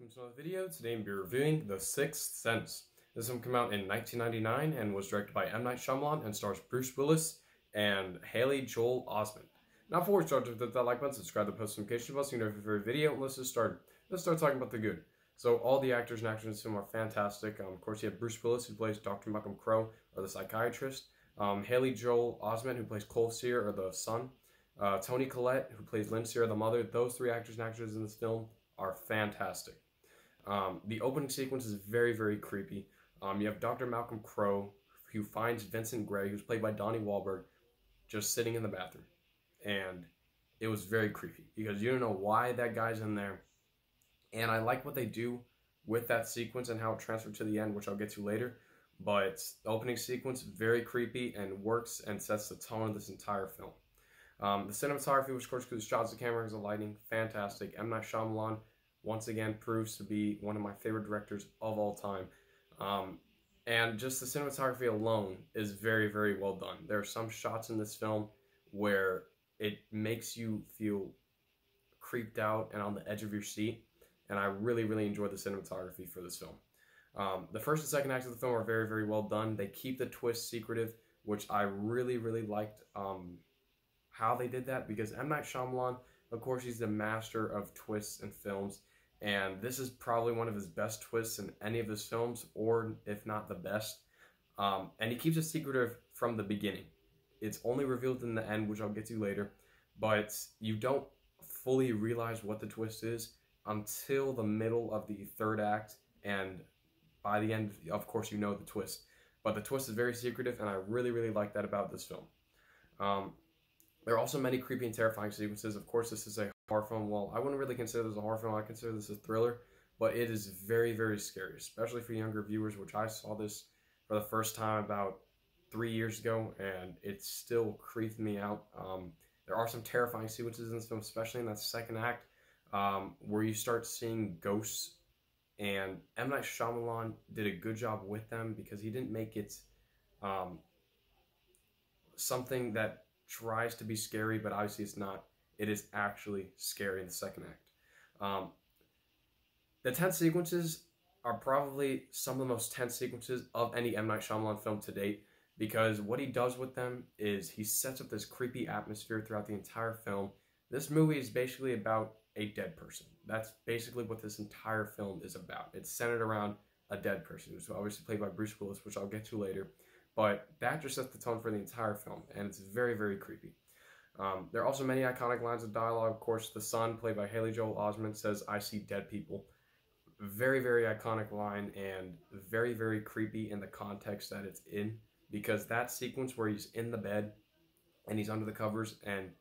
Welcome to another video. Today I'm reviewing The Sixth Sense. This one came out in 1999 and was directed by M. Night Shyamalan and stars Bruce Willis and Haley Joel Osment. Now before we start, hit that like button, subscribe to the post notification bell so you know every video, and let's just start. Let's start talking about the good. So all the actors and actresses in this film are fantastic. Of course you have Bruce Willis, who plays Dr. Malcolm Crowe, or the psychiatrist. Haley Joel Osment, who plays Cole Sear, or the son. Toni Collette, who plays Lynn Sear, the mother. Those three actors and actresses in this film are fantastic. The opening sequence is very, very creepy. You have Dr. Malcolm Crowe, who finds Vincent Gray, who's played by Donnie Wahlberg, just sitting in the bathroom. And it was very creepy because you don't know why that guy's in there. And I like what they do with that sequence and how it transferred to the end, which I'll get to later. But the opening sequence, very creepy and works and sets the tone of this entire film. The cinematography, which of course includes shots of cameras, the lighting, fantastic. M. Night Shyamalan once again proves to be one of my favorite directors of all time. And just the cinematography alone is very, very well done. There are some shots in this film where it makes you feel creeped out and on the edge of your seat. And I really, really enjoyed the cinematography for this film. The first and second acts of the film are very, very well done. They keep the twist secretive, which I really, really liked how they did that, because M. Night Shyamalan, of course, he's the master of twists in films. And this is probably one of his best twists in any of his films, or if not the best. And he keeps it secretive from the beginning. It's only revealed in the end, which I'll get to later. But you don't fully realize what the twist is until the middle of the third act. And by the end, of course, you know the twist. But the twist is very secretive, and I really, really like that about this film. There are also many creepy and terrifying sequences. Of course, this is a horror film. Well, I wouldn't really consider this a horror film. I consider this a thriller, but it is very, very scary, especially for younger viewers, which I saw this for the first time about 3 years ago, and it still creeped me out. There are some terrifying sequences in this film, especially in that second act, where you start seeing ghosts, and M. Night Shyamalan did a good job with them because he didn't make it something that tries to be scary, but obviously it's not. It is actually scary in the second act. The tense sequences are probably some of the most tense sequences of any M. Night Shyamalan film to date, because what he does with them is he sets up this creepy atmosphere throughout the entire film. This movie is basically about a dead person. That's basically what this entire film is about. It's centered around a dead person, who's obviously played by Bruce Willis, which I'll get to later. But that just sets the tone for the entire film, and it's very, very creepy. There are also many iconic lines of dialogue. Of course, the son, played by Haley Joel Osment, says, "I see dead people." Very, very iconic line, and very, very creepy in the context that it's in, because that sequence where he's in the bed and he's under the covers and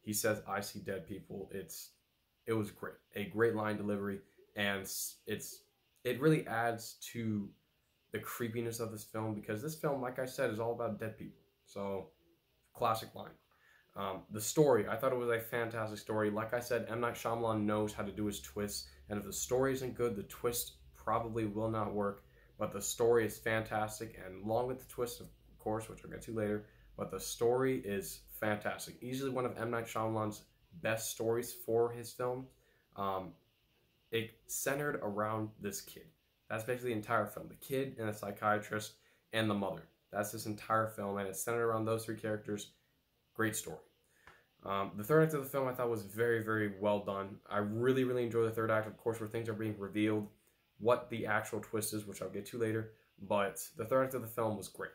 he says, "I see dead people," it was great. A great line delivery, and it really adds to the creepiness of this film, because this film, like I said, is all about dead people. So, classic line. The story, I thought it was a fantastic story. Like I said, M. Night Shyamalan knows how to do his twists, and if the story isn't good, the twist probably will not work. But the story is fantastic, and along with the twist, of course, which I'll get to later, but the story is fantastic. Easily one of M. Night Shyamalan's best stories for his film. It centered around this kid. That's basically the entire film. The kid and the psychiatrist and the mother. That's this entire film, and it's centered around those three characters. Great story. The third act of the film I thought was very, very well done. I really, really enjoy the third act, of course, where things are being revealed, what the actual twist is, which I'll get to later. But the third act of the film was great.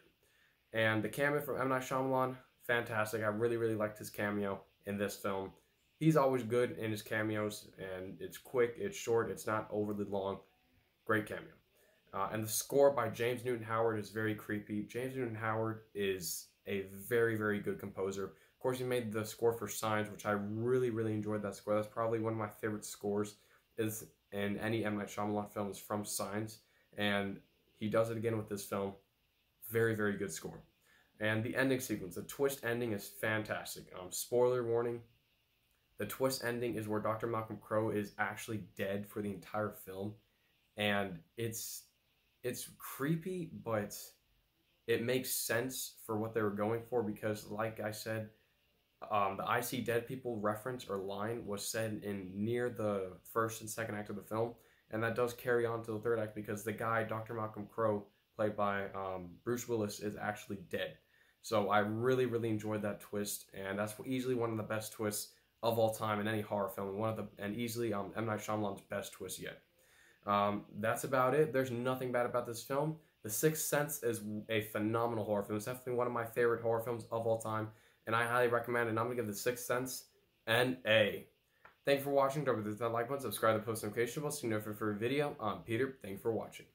And the cameo from M. Night Shyamalan, fantastic. I really, really liked his cameo in this film. He's always good in his cameos, and it's quick, it's short, it's not overly long. Great cameo. And the score by James Newton Howard is very creepy. James Newton Howard is a very, very good composer. Of course, he made the score for Signs, which I really, really enjoyed that score. That's probably one of my favorite scores is in any M. Night Shyamalan film is from Signs. And he does it again with this film. Very, very good score. And the ending sequence, the twist ending is fantastic. Spoiler warning. The twist ending is where Dr. Malcolm Crowe is actually dead for the entire film. And it's creepy, but it makes sense for what they were going for, because, like I said, the "I see dead people" reference or line was said in near the first and second act of the film, and that does carry on to the third act because the guy, Dr. Malcolm Crowe, played by Bruce Willis, is actually dead. So I really, really enjoyed that twist, and that's easily one of the best twists of all time in any horror film, and easily M. Night Shyamalan's best twist yet. That's about it. There's nothing bad about this film. The Sixth Sense is a phenomenal horror film. It's definitely one of my favorite horror films of all time, and I highly recommend it. And I'm going to give The Sixth Sense an A. Thank you for watching. Don't forget to hit that like button, subscribe to the post notification bell so you know for a video. I'm Peter. Thank you for watching.